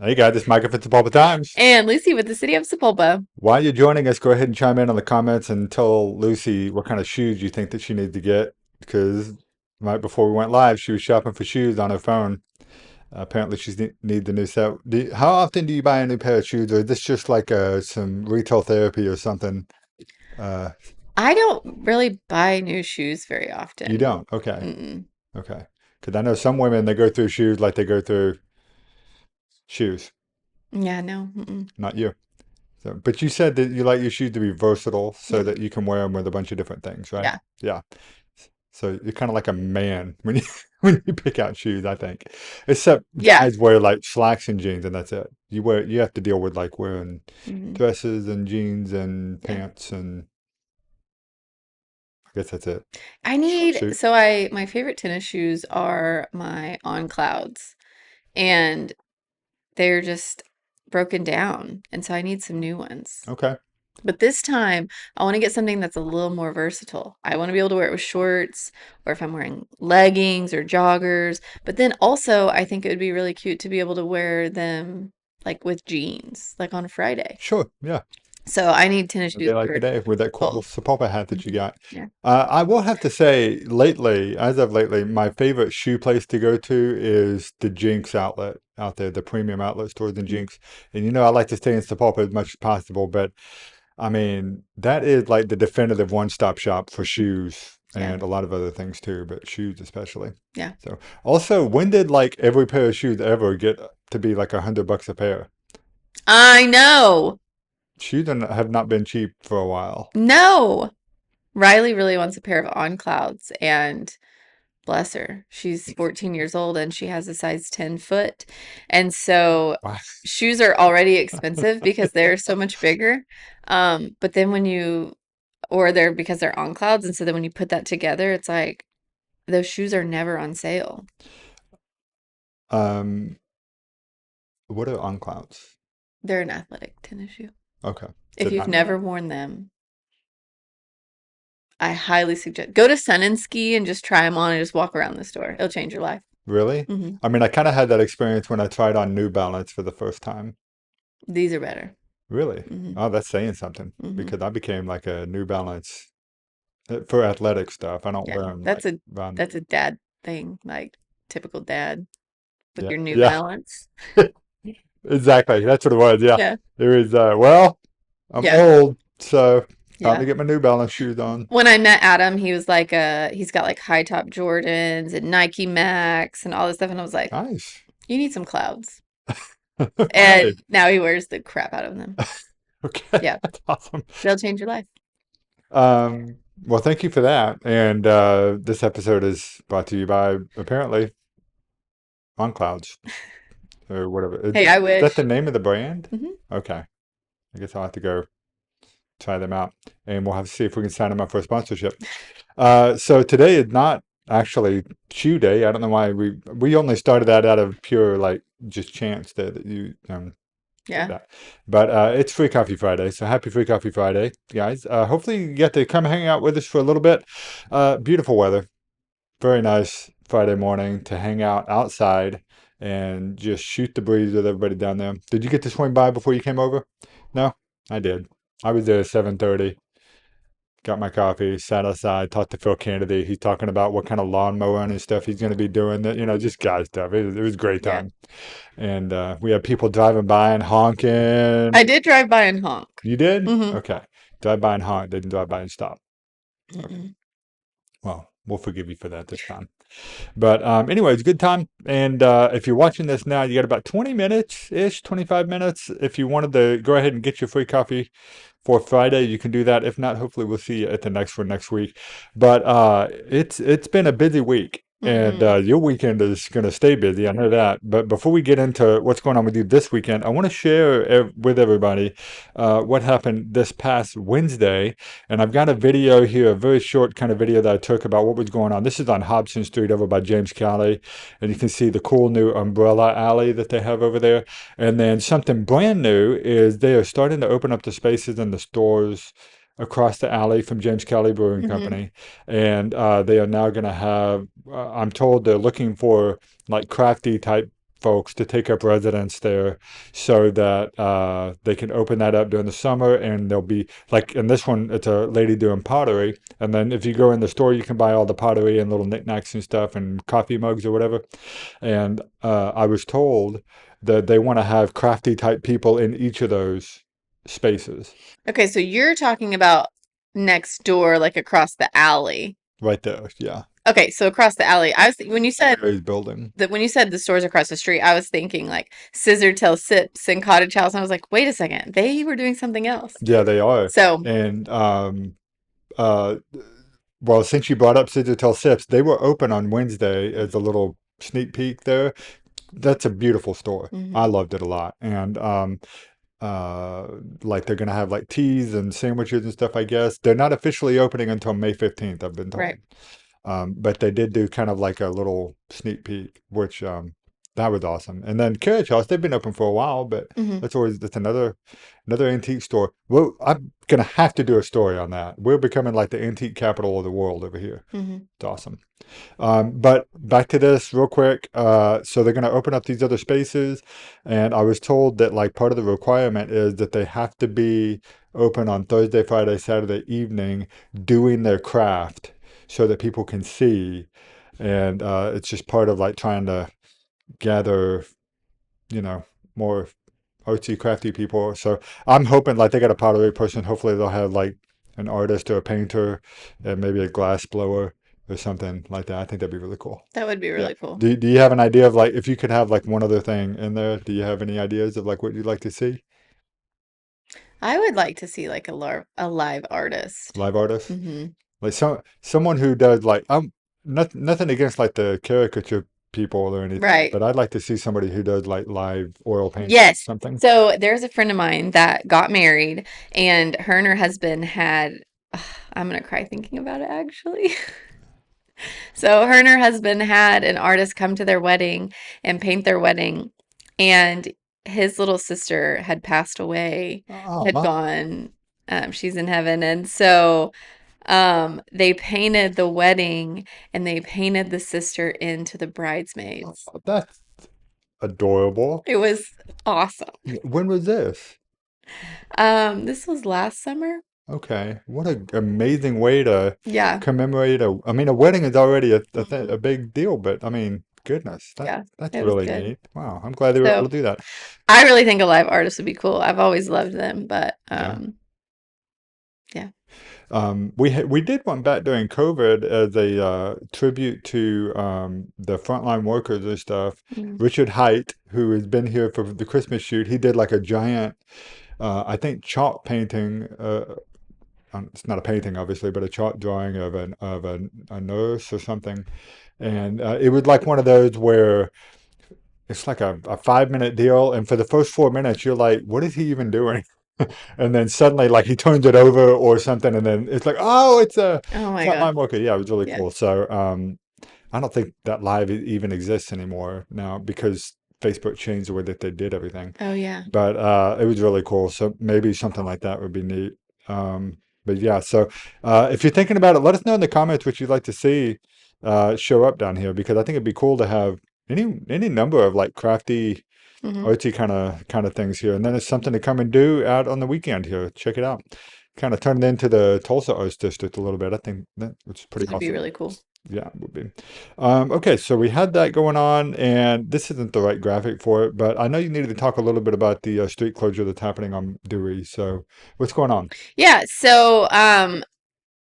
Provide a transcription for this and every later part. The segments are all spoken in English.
Hey guys, it's Micah from Sapulpa Times. And Lucy with the City of Sapulpa. While you're joining us, go ahead and chime in on the comments and tell Lucy what kind of shoes you think that she needs to get. Because right before we went live, she was shopping for shoes on her phone. Apparently, need the new set. How often do you buy a new pair of shoes, or is this just like some retail therapy or something? Uh, I don't really buy new shoes very you often. don't? Okay, Mm-mm. okay. Because I know some women they go through shoes like they go through shoes. Yeah, no. Mm-mm. Not you. So, but you said that you like your shoes to be versatile so Yeah, that you can wear them with a bunch of different things, right? yeah, Yeah. So you're kind of like a man when you when you pick out shoes, I think. Except yeah. guys wear like slacks and jeans and that's it. You have to deal with like wearing Hmm. dresses and jeans and Yeah. pants and I guess that's it. Suit. My favorite tennis shoes are my On Clouds, and they're just broken down. And so I need some new ones. Okay. But this time, I want to get something that's a little more versatile. I want to be able to wear it with shorts, or if I'm wearing leggings or joggers. But then also, I think it would be really cute to be able to wear them like with jeans, like on a Friday. Sure. Yeah. So I need tennis A shoes day like for today with that cool both. Sapulpa hat that you Mhm. got. Yeah. I will have to say, lately, as of lately, my favorite shoe place to go to is the Jinx outlet out there, the premium outlet stores in Mhm. Jinx. And you know, I like to stay in Sapulpa as much as possible, but I mean, that is like the definitive one-stop shop for shoes Yeah. and a lot of other things too, but shoes especially. Yeah. So, also, when did like every pair of shoes ever get to be like $100 a pair? I know. Shoes have not been cheap for a while. No. Riley really wants a pair of On Clouds, and bless her. She's 14 years old and she has a size 10 foot. And so Wow. shoes are already expensive because they're so much bigger. But then or they're because they're on clouds. And so then when you put that together, it's like those shoes are never on sale. Um, what are on clouds? They're an athletic tennis shoe. Okay. If Did you've not know never that. worn them, I highly suggest go to Sun and Ski and just try them on and just walk around the store. It'll change your life. Really? Hmm. I mean, I kind of had that experience when I tried on New Balance for the first time. These are better. Really? Hmm. Oh, that's saying something Hmm. because I became like a New Balance for athletic stuff. I don't Yeah, wear them like around. that's a dad thing, like typical dad with Yeah. your New Yeah. Balance. Exactly. That's what it was. Yeah. Yeah, It was, well, I'm yeah, old, so time yeah. to get my New Balance shoes on. When I met Adam, he was like he's got like high top Jordans and Nike Max and all this stuff, and I was like, Nice. you need some clouds. And Okay. now he wears the crap out of them. Okay. Yeah, That's awesome. they'll change your life. Well, thank you for that. And this episode is brought to you by apparently On Clouds or whatever. Hey, I Is that the wish. name of the brand? Hmm. Okay. I guess I'll have to go try them out and we'll have to see if we can sign them up for a sponsorship. So today is not actually shoe day. I don't know why we only started that out of pure like just chance that you said Yeah. that. But it's Free Coffee Friday, so happy Free Coffee Friday, guys. Hopefully you get to come hang out with us for a little bit. Beautiful weather, very nice Friday morning to hang out outside and just shoot the breeze with everybody down there. Did you get to swing by before you came over? No, I did. I was there at 7:30. Got my coffee, sat outside, talked to Phil Kennedy. He's talking about what kind of lawn mowing and stuff he's going to be doing. That just guy stuff. It was a great Yeah. time, and we had people driving by and honking. I did drive by and honk. You did? Hmm. Okay. Drive by and honk. Didn't drive by and stop. Okay. Mm-mm. Well, we'll forgive you for that this time. But anyways, good time. And if you're watching this now, you got about 20 minutes ish, 25 minutes. If you wanted to go ahead and get your free coffee for Friday, you can do that. If not, hopefully we'll see you at the next one next week. But it's been a busy week. And Hmm. your weekend is going to stay busy. I know that. But before we get into what's going on with you this weekend, I want to share with everybody what happened this past Wednesday. And I've got a video here, a very short kind of video that I took about what was going on. This is on Hobson Street over by James Cali. And you can see the cool new umbrella alley that they have over there. And then something brand new is they are starting to open up the spaces in the stores across the alley from James Cali Brewing Hmm. Company. And they are now going to have, I'm told they're looking for like crafty type folks to take up residence there so that they can open that up during the summer. And there'll be, like in this one, it's a lady doing pottery. And then if you go in the store, you can buy all the pottery and little knickknacks and stuff and coffee mugs or whatever. And I was told that they want to have crafty type people in each of those spaces Okay, so you're talking about next door, like across the alley. right there. Yeah. Okay, so across the alley. I was when you said Mary's building. that when you said the stores across the street, I was thinking like Scissor Tail Sips and Cottage House, and I was like, wait a second, they were doing something else. Yeah, they are. So, And uh, well, since you brought up Digital Sips, they were open on Wednesday as a little sneak peek there. That's a beautiful store. I mhm, loved it a lot. And uh, like they're gonna have like teas and sandwiches and stuff, I guess. They're not officially opening until May 15th, I've been right. told. But they did do kind of like a little sneak peek, which that was awesome. And then Carriage House, they've been open for a while, but Hmm. that's another antique store. Well, I'm gonna have to do a story on that. We're becoming like the antique capital of the world over here. Hmm. It's awesome. But back to this real quick. So they're gonna open up these other spaces, and I was told that like part of the requirement is that they have to be open on Thursday, Friday, Saturday evening doing their craft so that people can see. And it's just part of like trying to gather, you know, more artsy, crafty people. So I'm hoping like they got a pottery person. Hopefully they'll have like an artist or a painter and maybe a glass blower or something like that. I think that'd be really cool. That would be Yeah. really cool. Do you have an idea of like if you could have like one other thing in there? Do you have any ideas of like what you'd like to see? I would like to see like a live artist. Live artists? Hmm. Like someone who does like nothing against like the caricature people or anything, Right. but I'd like to see somebody who does like live oil painting or Yes. something. So there's a friend of mine that got married, and her and her husband had, I'm gonna cry thinking about it actually. So her and her husband had an artist come to their wedding and paint their wedding, and his little sister had passed away, had Oh, gone, she's in heaven, and so they painted the wedding and they painted the sister into the bridesmaids. that's adorable. It was awesome. When was this? This was last summer. Okay, what an amazing way to Yeah. commemorate a. I mean, a wedding is already Hmm. a big deal, but I mean, goodness, Yeah, that's it was really good. neat. Wow, I'm glad they were able So to do that. I really think a live artist would be cool. I've always loved them, but Yeah. yeah. We did one back during COVID as a tribute to the frontline workers and stuff. Mm. Richard Height, who has been here for the Christmas shoot, he did like a giant, I think, chalk painting. It's not a painting, obviously, but a chalk drawing of a nurse or something. And it was like one of those where it's like a 5 minute deal, and for the first 4 minutes, you're like, what is he even doing? And then suddenly, like he turns it over or something, and then it's like, oh, it's a Oh my God. frontline worker. Yeah, it was really Yeah. cool. So I don't think that live even exists anymore now because Facebook changed the way that they did everything. Oh yeah. But it was really cool. So maybe something like that would be neat. Um, but yeah, so if you're thinking about it, let us know in the comments what you'd like to see show up down here because I think it'd be cool to have any number of like crafty, Hmm. artsy kind of things here. And then it's something to come and do out on the weekend here. Check it out. Kind of turn it into the Tulsa Arts District a little bit. I think that's pretty That'd be awesome. really cool. Yeah, it would be. Okay, so we had that going on, and this isn't the right graphic for it, but I know you needed to talk a little bit about the street closure that's happening on Dewey. So what's going on? Yeah. So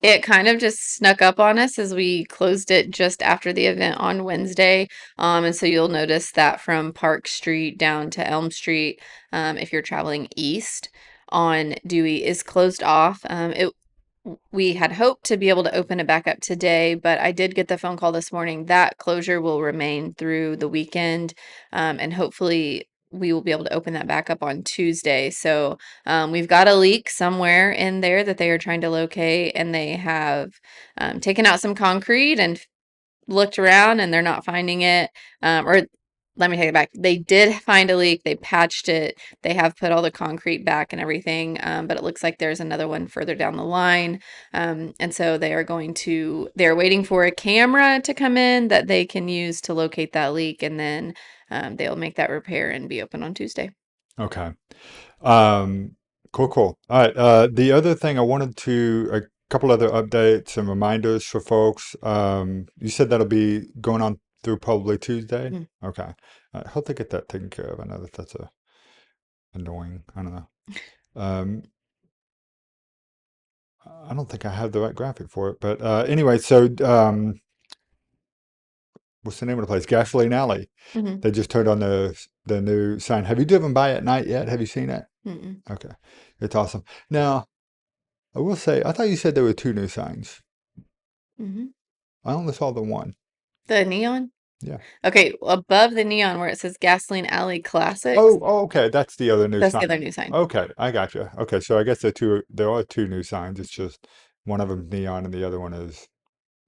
it kind of just snuck up on us as we closed it just after the event on Wednesday. And so you'll notice that from Park Street down to Elm Street, if you're traveling east on Dewey, is closed off. We had hoped to be able to open it back up today, but I did get the phone call this morning that closure will remain through the weekend, and hopefully we will be able to open that back up on Tuesday. So we've got a leak somewhere in there that they are trying to locate, and they have taken out some concrete and looked around, and they're not finding it, or let me take it back. They did find a leak. They patched it. They have put all the concrete back and everything. But it looks like there's another one further down the line. And so they're waiting for a camera to come in that they can use to locate that leak. And then they'll make that repair and be open on Tuesday. Okay. Um, cool, cool. All right. The other thing I wanted to, a couple other updates and reminders for folks. You said that'll be going on through probably Tuesday. Mhm. Okay. I hope they get that taken care of. I know that that's annoying. I don't know. Um, I don't think I have the right graphic for it, but anyway, so what's the name of the place? Gasoline Alley. Mhm. They just turned on the new sign. Have you driven by at night yet? Have you seen it? Mm-mm. Okay, it's awesome. Now, I will say, I thought you said there were two new signs. Mhm. I only saw the one. The neon? Yeah. Okay, above the neon where it says Gasoline Alley Classics, Oh, okay. That's the other new that's sign. the other new sign. Okay, I gotcha. Okay, so I guess there are two new signs. It's just one of them neon and the other one is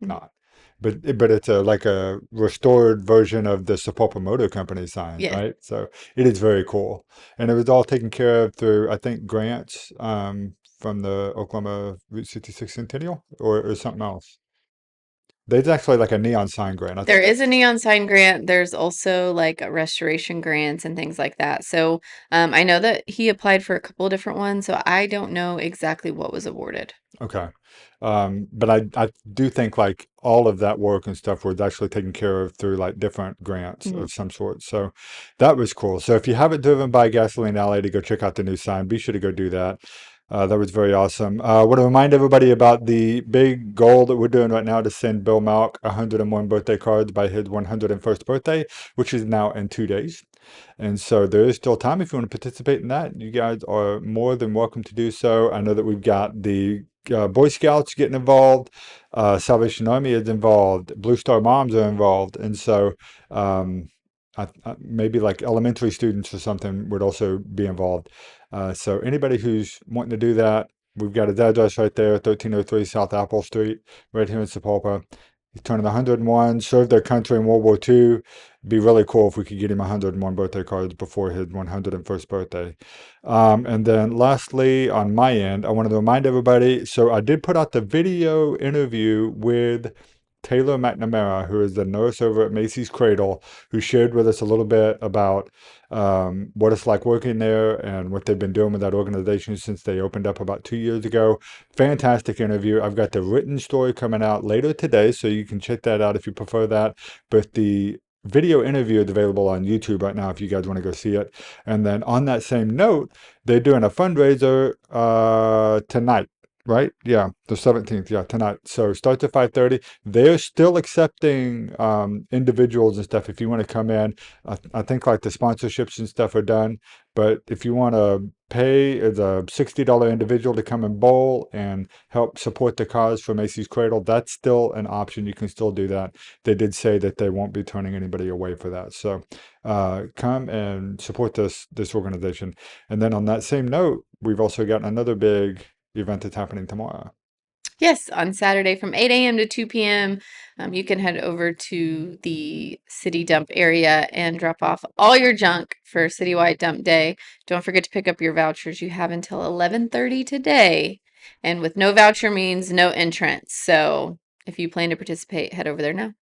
Mhm. not. But it's a like a restored version of the Sapulpa Motor Company sign, Yes. right? So it is very cool, and it was all taken care of through I think grants from the Oklahoma Route 66 Centennial or something else. There's actually like a neon sign grant. I There think is a that's neon sign grant. There's also like restoration grants and things like that. So I know that he applied for a couple of different ones, so I don't know exactly what was awarded. okay. But I do think like all of that work and stuff was actually taken care of through like different grants Mhm. of some sort. So that was cool. So if you haven't driven by Gasoline Alley to go check out the new sign, be sure to go do that. That was very awesome. I want to remind everybody about the big goal that we're doing right now to send Bill Malk 101 birthday cards by his 101st birthday, which is now in 2 days. And so there is still time if you want to participate in that. You guys are more than welcome to do so. I know that we've got the Boy Scouts getting involved, Salvation Army is involved, Blue Star Moms are involved, and so maybe like elementary students or something would also be involved. So anybody who's wanting to do that, we've got his address right there, 1303 South Apple Street, right here in Sapulpa. He's turning 101, served their country in World War II. Be really cool if we could get him 101 birthday cards before his 101st birthday. And then lastly, on my end, I wanted to remind everybody, so I did put out the video interview with Taylor McNamara, who is the nurse over at Macy's Cradle, who shared with us a little bit about what it's like working there and what they've been doing with that organization since they opened up about 2 years ago. Fantastic interview. I've got the written story coming out later today, so you can check that out if you prefer that. But the video interview is available on YouTube right now if you guys want to go see it. And then on that same note, they're doing a fundraiser tonight. Right? Yeah, the 17th. Yeah, tonight. So starts at 5:30. They're still accepting individuals and stuff. If you want to come in, I think like the sponsorships and stuff are done. But if you want to pay as a $60 individual to come and bowl and help support the cause for Macy's Cradle, that's still an option. You can still do that. They did say that they won't be turning anybody away for that. So come and support this organization. And then on that same note, we've also got another big event that's happening tomorrow. Yes, on Saturday from 8 a.m. to 2 p.m., you can head over to the city dump area and drop off all your junk for citywide dump day. Don't forget to pick up your vouchers. You have until 11:30 today. And with no voucher means no entrance. So if you plan to participate, head over there now.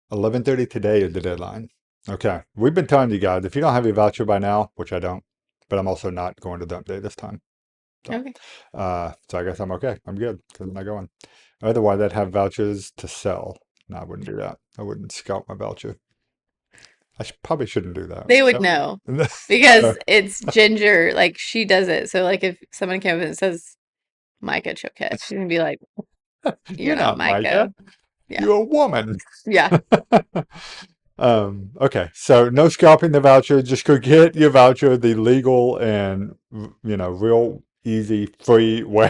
11:30 today is the deadline. Okay. We've been telling you guys if you don't have your voucher by now, which I don't, but I'm also not going to dump day this time. So, Okay. so I guess I'm okay. I'm good because I'm not going. Otherwise, I'd have vouchers to sell. No, I wouldn't do that. I wouldn't scalp my voucher. Probably shouldn't do that. They would So, know so, because it's Ginger, like she does it. So like if someone came up and says Micah Choquette, she's gonna be like, "You're you're not not Micah. Micah." Yeah. You're a woman. Yeah. Okay, so no scalping the voucher. Just go get your voucher the legal and real easy free way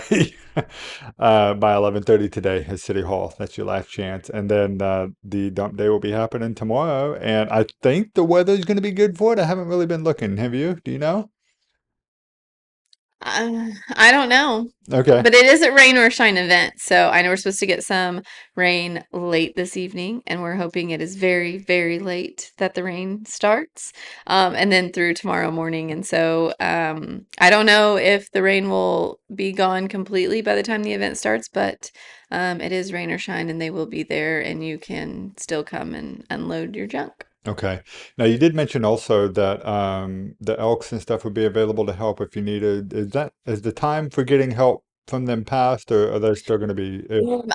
by 11:30 today at City Hall. That's your last chance, and then the dump day will be happening tomorrow. And I think the weather is going to be good for it. I haven't really been looking. Have you? Do you know? I don't know. Okay. But it is a rain or shine event. So I know we're supposed to get some rain late this evening, and we're hoping it is very, very late that the rain starts, and then through tomorrow morning. And so I don't know if the rain will be gone completely by the time the event starts, but it is rain or shine, and they will be there, and you can still come and unload your junk. Okay. Now you did mention also that the Elks and stuff would be available to help if you needed. Is the time for getting help from them past, or are they still going to be?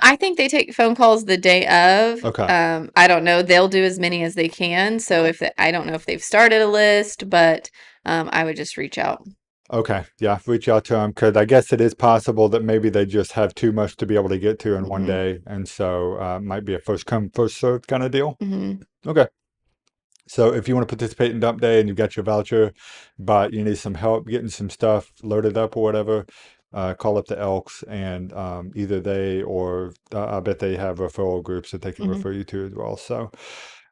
I think they take phone calls the day of. Okay. I don't know. They'll do as many as they can. So I don't know if they've started a list, but I would just reach out. Okay. Yeah. Reach out to them because I guess it is possible that maybe they just have too much to be able to get to in one Hmm. day, and so might be a first come first served kind of deal. Hmm. Okay. So if you want to participate in Dump Day and you've got your voucher, but you need some help getting some stuff loaded up or whatever, call up the Elks and either they or I bet they have referral groups that they can Hmm. refer you to as well. So,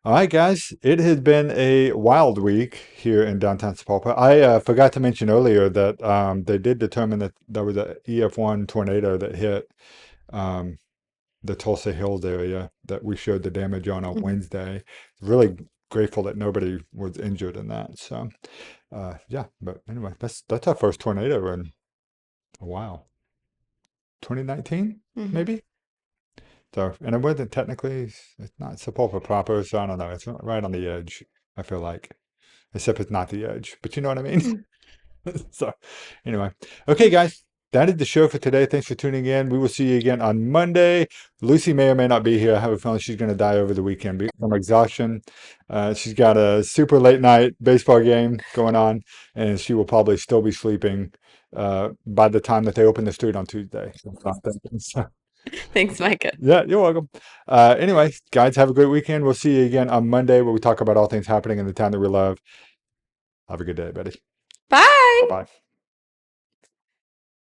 all right, guys, it has been a wild week here in downtown Sapulpa. I forgot to mention earlier that they did determine that there was a EF1 tornado that hit. Um, the Tulsa Hills area that we showed the damage on Hmm. Wednesday. Really grateful that nobody was injured in that. So, yeah, but anyway, that's our first tornado in a while. 2019, Hmm. maybe. So, and it wasn't technically, it's not Sepulpa proper, so I don't know. It's right on the edge. I feel like, except it's not the edge. But you know what I mean. So, anyway, okay, guys, that is the show for today. Thanks for tuning in. We will see you again on Monday. Lucy may or may not be here. I have a feeling she's going to die over the weekend from exhaustion. She's got a super late night baseball game going on, and she will probably still be sleeping by the time that they open the street on Tuesday. So, Thanks, Micah. yeah, you're welcome. Anyway, guys, have a great weekend. We'll see you again on Monday where we talk about all things happening in the town that we love. Have a good day, buddy. Bye. Bye bye.